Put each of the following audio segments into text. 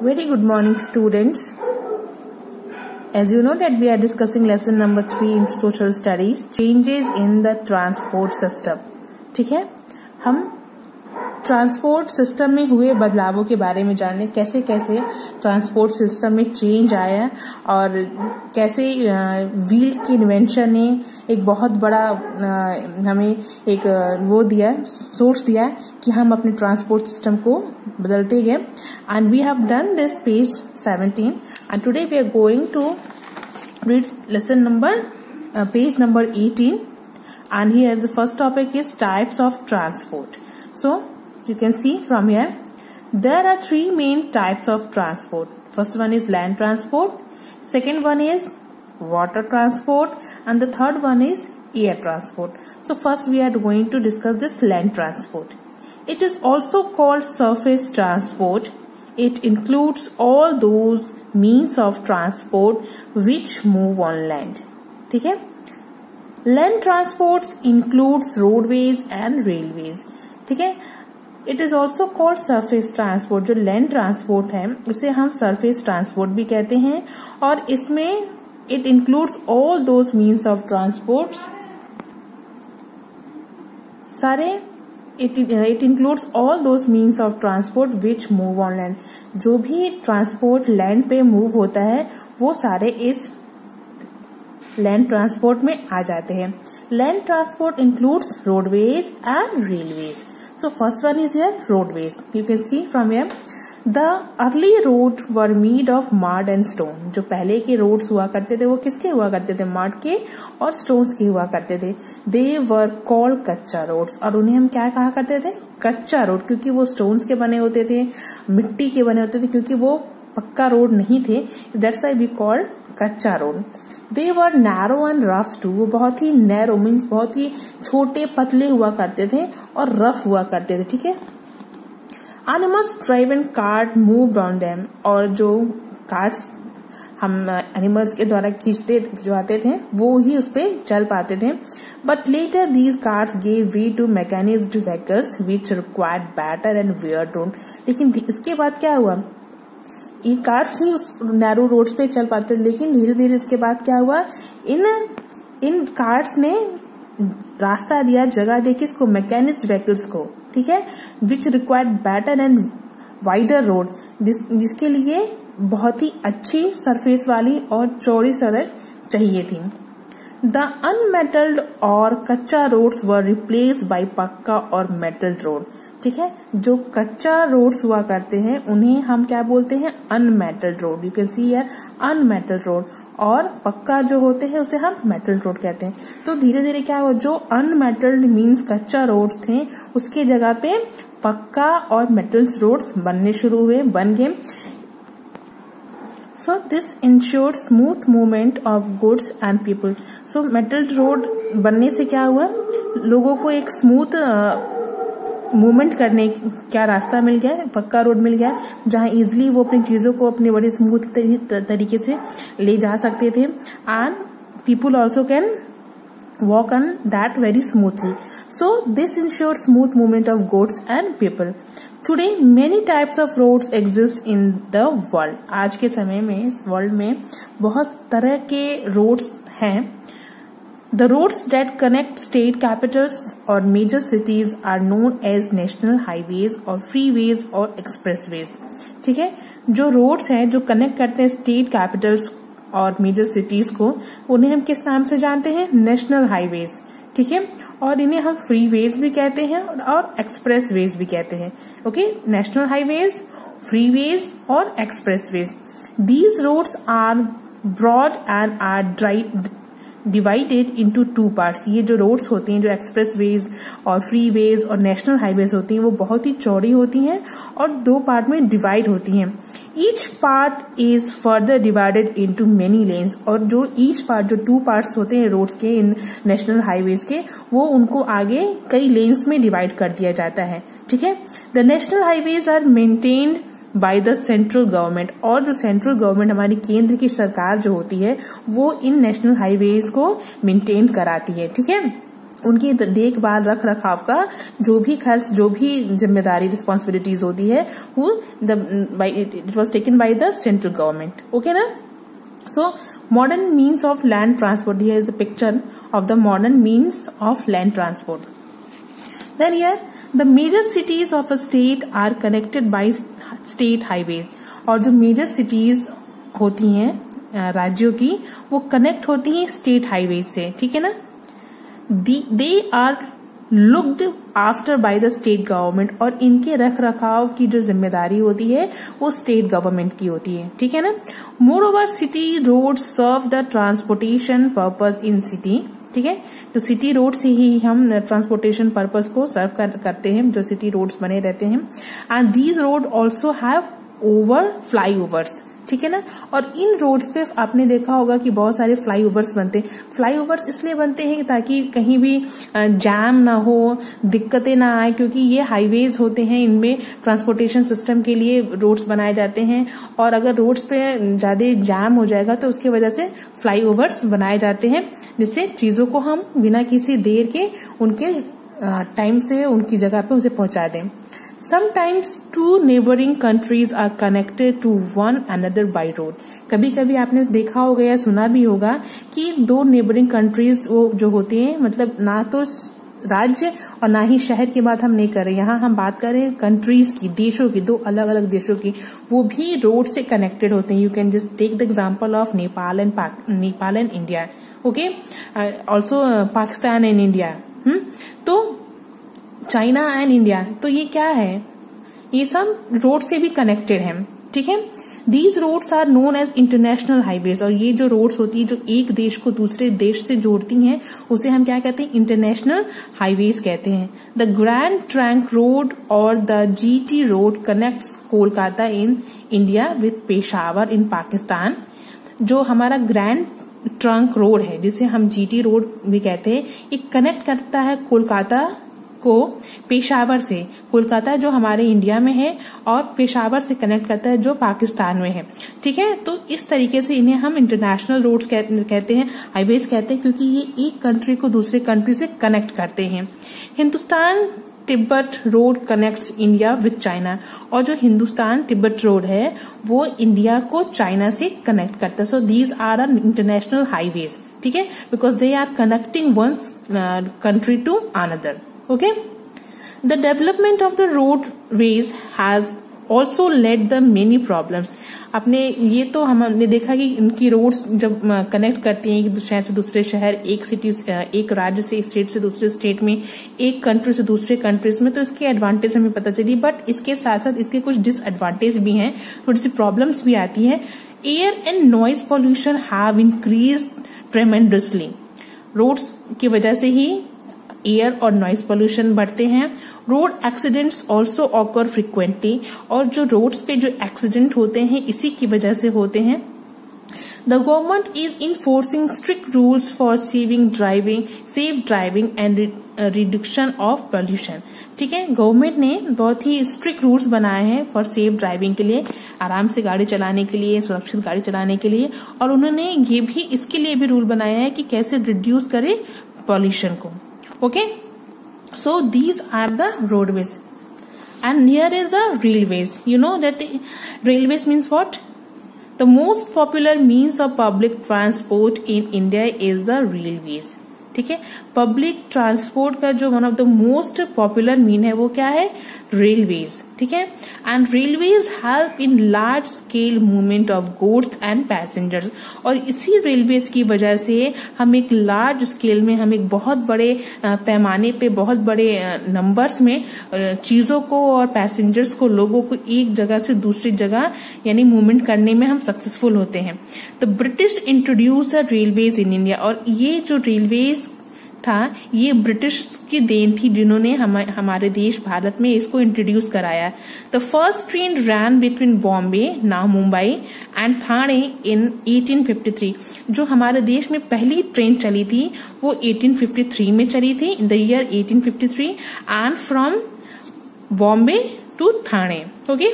Very good morning, students. As you know that we are discussing lesson number 3 in social studies, changes in the transport system. ठीक है, हम transport system में हुए बदलावों के बारे में जाने, कैसे कैसे ट्रांसपोर्ट सिस्टम में चेंज आया और कैसे व्हील की इन्वेंशन ने एक बहुत बड़ा हमें एक वो दिया, सोर्स दिया कि हम अपने ट्रांसपोर्ट सिस्टम को बदलते गए. And we have done this page 17 and today we are going to read lesson number page number 18 and here the first topic is types of transport. So you can see from here there are three main types of transport. First one is land transport, second one is water transport, and the third one is air transport. So first we are going to discuss this land transport. It is also called surface transport. It includes all those means of transport which move on land. ठीक है, land transports includes roadways and railways. ठीक है, it is also called surface transport. जो land transport है उसे हम surface transport भी कहते हैं और इसमें it includes all those means of transports. सारे it includes all those means of transport which move on land. जो भी ट्रांसपोर्ट लैंड पे मूव होता है वो सारे इस लैंड ट्रांसपोर्ट में आ जाते हैं. Land transport includes roadways and railways. So first one is here roadways. You can see from here the early road were made of mud and stone. जो पहले के रोड्स हुआ करते थे वो किसके हुआ करते थे? मड के और स्टोन्स के हुआ करते थे. दे वर कॉल्ड कच्चा रोड्स. और उन्हें हम क्या कहा करते थे? कच्चा रोड, क्योंकि वो स्टोन्स के बने होते थे, मिट्टी के बने होते थे, क्योंकि वो पक्का रोड नहीं थे. दैट्स व्हाई वी कॉल्ड कच्चा road. They were narrow and rough too. वो बहुत ही नैरो मीन्स बहुत ही छोटे पतले हुआ करते थे और रफ हुआ करते थे. ठीक है, Animals driven cart moved on them. और जो कार्ट्स हम एनिमल्स के द्वारा खिंचवाते थे वो ही उस पे चल पाते थे. But later these carts gave way to mechanized vehicles which required better and weird road. लेकिन इसके बाद क्या हुआ? ये कार्स ही उस नैरो रोड्स पे चल पाते, लेकिन धीरे धीरे इसके बाद क्या हुआ? इन कार्स ने रास्ता दिया, जगह दी किसको? मैकेनिज्ड व्हीकल्स को. ठीक है, which required better and wider road. जिसके लिए बहुत ही अच्छी सरफेस वाली और चौड़ी सड़क चाहिए थी. द अनमेटल्ड और कच्चा रोड्स वर रिप्लेस बाय पक्का और मेटल्ड रोड. ठीक है, जो कच्चा रोड्स हुआ करते हैं उन्हें हम क्या बोलते हैं? Unmetalled road. You can see here unmetalled road. और पक्का जो होते हैं उसे हम मेटल रोड कहते हैं. तो धीरे धीरे क्या हुआ? जो अनमेटल्ड मीन्स कच्चा रोड्स थे उसके जगह पे पक्का और मेटल्स रोड्स बनने शुरू हुए, बन गए. So this ensured smooth movement of goods and people. So metal road बनने से क्या हुआ? लोगों को एक स्मूथ मूवमेंट करने का रास्ता मिल गया, पक्का रोड मिल गया, जहां इजिली वो अपनी चीजों को अपने बड़े स्मूथ तरीके से ले जा सकते थे. And people also can walk on that very smoothly. So this ensure smooth movement of goods and people. Today many types of roads exist in the world. आज के समय में इस वर्ल्ड में बहुत तरह के रोड्स हैं. The roads that connect state capitals or major cities are known as national highways or freeways or expressways. ठीक है, जो रोड्स हैं जो कनेक्ट करते हैं स्टेट कैपिटल्स और मेजर सिटीज को, उन्हें हम किस नाम से जानते हैं? National highways. ठीक है, और इन्हें हम फ्रीवेज भी कहते हैं और एक्सप्रेसवेज भी कहते हैं. ओके, नेशनल हाईवेज, फ्रीवेज और expressways. These roads are broad and are divided into 2 parts. ये जो रोड्स होती हैं, जो एक्सप्रेसवेज और फ्रीवेज और नेशनल हाईवेज होती हैं, वो बहुत ही चौड़ी होती हैं और 2 पार्ट में डिवाइड होती हैं. Each part is further divided into many lens. और जो ईच पार्ट, जो 2 पार्ट्स होते हैं रोड्स के, इन नेशनल हाईवेज के, वो उनको आगे कई लेन्स में डिवाइड कर दिया जाता है. ठीक है, the national highways are maintained by the central government. और जो सेंट्रल गवर्नमेंट, हमारी केंद्र की सरकार जो होती है, वो इन नेशनल हाईवेज को मेंटेन कराती है. ठीक है, उनकी देखभाल रख रखाव का जो भी खर्च, जो भी जिम्मेदारी, रिस्पॉन्सिबिलिटीज होती है, वो it was taken by the central government. Okay ना। सो modern means of land transport, here is the picture of the modern means of land transport. Then here the major cities of a state are connected by state highways, और जो major cities होती हैं राज्यों की, वो connect होती हैं state highway से, ठीक है ना। They are looked after by the state government, और इनके रख रखाव की जो जिम्मेदारी होती है वो स्टेट गवर्नमेंट की होती है, ठीक है ना। Moreover city road serve the transportation purpose in city, ठीक है। तो सिटी रोड से ही हम ट्रांसपोर्टेशन पर्पस को सर्व करते हैं, जो सिटी रोड्स बने रहते हैं। And these road also have over flyovers, ठीक है ना। और इन रोड्स पे आपने देखा होगा कि बहुत सारे फ्लाईओवर्स बनते हैं। फ्लाईओवर्स इसलिए बनते हैं ताकि कहीं भी जैम ना हो, दिक्कतें ना आए, क्योंकि ये हाईवेज होते हैं, इनमें ट्रांसपोर्टेशन सिस्टम के लिए रोड्स बनाए जाते हैं, और अगर रोड्स पे ज्यादा जैम हो जाएगा तो उसकी वजह से फ्लाईओवर्स बनाए जाते हैं, जिससे चीजों को हम बिना किसी देर के उनके टाइम से उनकी जगह पे उसे पहुंचा दें। Sometimes two neighboring countries are connected to one another by road. कभी कभी आपने देखा होगा या सुना भी होगा कि दो नेबरिंग कंट्रीज वो जो होती हैं, मतलब ना तो राज्य और ना ही शहर की बात हम नहीं कर रहे, यहाँ हम बात कर रहे हैं कंट्रीज की, देशों की, दो अलग अलग देशों की, वो भी रोड से कनेक्टेड होते हैं। You can just take the example of Nepal and India, okay, also Pakistan and India. तो चाइना एंड इंडिया, तो ये क्या है, ये सब रोड से भी कनेक्टेड है, ठीक है। These roads are known as international highways, और ये जो रोड्स होती है जो एक देश को दूसरे देश से जोड़ती हैं, उसे हम क्या कहते हैं, इंटरनेशनल हाईवेज कहते हैं। द ग्रैंड ट्रंक रोड और the GT road connects Kolkata in India with Peshawar in Pakistan. जो हमारा ग्रैंड ट्रंक रोड है, जिसे हम जीटी रोड भी कहते हैं, ये कनेक्ट करता है कोलकाता को पेशावर से। कोलकाता जो हमारे इंडिया में है और पेशावर से कनेक्ट करता है जो पाकिस्तान में है, ठीक है। तो इस तरीके से इन्हें हम इंटरनेशनल रोड्स कहते हैं, हाईवेज कहते हैं, क्योंकि ये एक कंट्री को दूसरे कंट्री से कनेक्ट करते हैं। Hindustan Tibet road connects India with China, और जो हिंदुस्तान तिब्बत रोड है वो इंडिया को चाइना से कनेक्ट करता है। So these are are international highways, ठीक है, because they are connecting one country to another. Okay, the development of the roadways has also led the many problems. अपने ये तो हमने देखा कि इनकी रोड्स जब कनेक्ट करती हैं एक शहर से दूसरे शहर, एक सिटी, एक राज्य से, एक स्टेट से दूसरे स्टेट में, एक कंट्री से दूसरे कंट्रीज में, तो इसके एडवांटेज हमें पता चली। बट इसके साथ साथ इसके कुछ डिसएडवांटेज भी हैं, थोड़ी सी प्रॉब्लम्स भी आती हैं। Air and noise pollution have increased tremendously. Roads की वजह से ही एयर और नॉइज पोल्यूशन बढ़ते हैं। Road accidents also occur frequently, और जो रोड्स पे जो एक्सीडेंट होते हैं इसी की वजह से होते हैं। The government is enforcing strict rules for safe driving and reduction of pollution, ठीक है। गवर्नमेंट ने बहुत ही स्ट्रिक्ट रूल्स बनाए हैं फॉर सेफ ड्राइविंग के लिए, आराम से गाड़ी चलाने के लिए, सुरक्षित गाड़ी चलाने के लिए, और उन्होंने ये भी इसके लिए भी रूल बनाया है कि कैसे रिड्यूस करे पोल्यूशन को। Okay, so these are the roadways, and here is the railways. You know that railways means what? The most popular means of public transport in India is the railways. ठीक है, public transport का जो one of the most popular mean है वो क्या है, railways, ठीक है। And railways help in large scale movement of goods and passengers, और इसी रेलवेज की वजह से हम एक लार्ज स्केल में, हम एक बहुत बड़े पैमाने पे, बहुत बड़े नंबर्स में चीजों को और पैसेंजर्स को, लोगों को एक जगह से दूसरी जगह यानी मूवमेंट करने में हम सक्सेसफुल होते हैं। The British introduce the railways in India, और ये जो रेलवेज था ये ब्रिटिश की देन थी, जिन्होंने हमारे देश भारत में इसको इंट्रोड्यूस कराया। The first train ran between Bombay, now Mumbai, and Thane in 1853। जो हमारे देश में पहली ट्रेन चली थी वो 1853 में चली थी, in the year 1853, and from Bombay to Thane. Okay,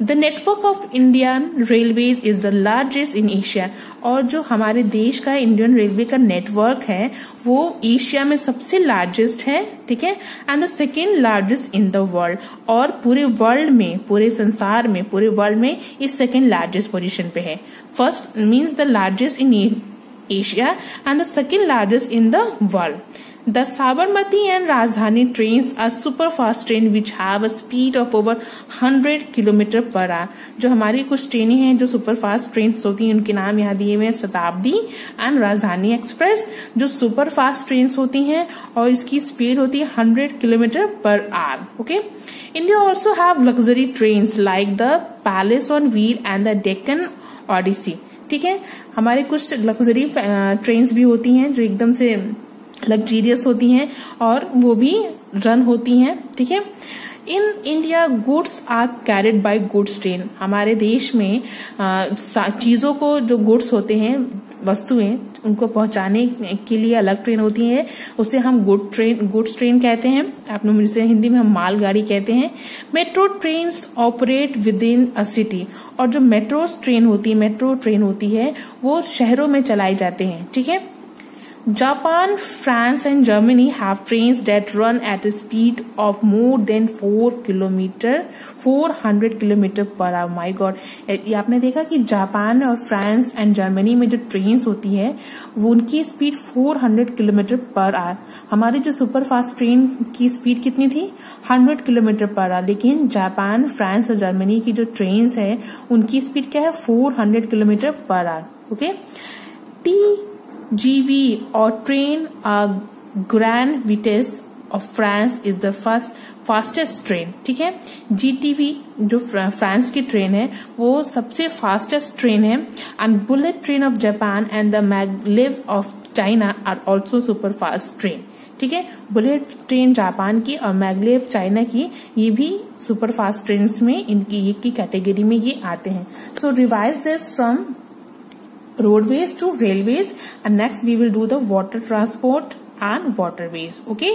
the network of Indian railways is the largest in Asia, और जो हमारे देश का इंडियन रेलवे का नेटवर्क है वो एशिया में सबसे लार्जेस्ट है, ठीक है, and the second largest in the world, और पूरे वर्ल्ड में, पूरे संसार में, पूरे वर्ल्ड में इस सेकेंड लार्जेस्ट पोजीशन पे है. First means the largest in Asia and the second largest in the world. The Sabarmati and Rajdhani trains are super fast train which have a speed of over 100 km per hour. जो हमारी कुछ ट्रेनें हैं जो super fast train होती हैं उनके नाम यहाँ दिए हुए हैं, शताब्दी एंड राजधानी एक्सप्रेस, जो सुपर फास्ट ट्रेन होती हैं और इसकी स्पीड होती है 100 kilometre per hour. Okay. India also have luxury train like the Palace on Wheel and the Deccan Odyssey. ठीक है, हमारे कुछ लग्जरी ट्रेन्स भी होती हैं जो एकदम से लग्जीरियस होती हैं और वो भी रन होती हैं. ठीक है. In India goods are carried by goods train. हमारे देश में चीजों को, जो गुड्स होते हैं, वस्तुएं, उनको पहुंचाने के लिए अलग ट्रेन होती है, उसे हम गुड्स ट्रेन कहते हैं. आप लोग मुझसे हिंदी में हम मालगाड़ी कहते हैं. Metro train operate with in a city, और जो मेट्रो ट्रेन होती है वो शहरों में चलाई जाते हैं. ठीक है. Japan, France and Germany have trains that run at a speed of more than 400 kilometre per our. My God, ये आपने देखा कि जापान और फ्रांस एंड जर्मनी में जो ट्रेन्स होती है वो उनकी स्पीड 400 किलोमीटर पर आवर. हमारी जो सुपर फास्ट ट्रेन की स्पीड कितनी थी? 100 किलोमीटर पर आवर. लेकिन जापान, फ्रांस और जर्मनी की जो ट्रेन्स है उनकी स्पीड क्या है? 400 kilometre per hour. Okay. TGV or train Grand Vitesse of France is the fastest train. ठीक है. GTV जो फ्रांस की ट्रेन है वो सबसे फास्टेस्ट ट्रेन है. And bullet train of Japan and the maglev of China are also super fast train. ठीक है. बुलेट ट्रेन जापान की और मैगलेव चाइना की, ये भी सुपर फास्ट ट्रेन में इनकी कैटेगरी में ये आते हैं. So revise this from roadways to railways, and next we will do the water transport and waterways. Okay.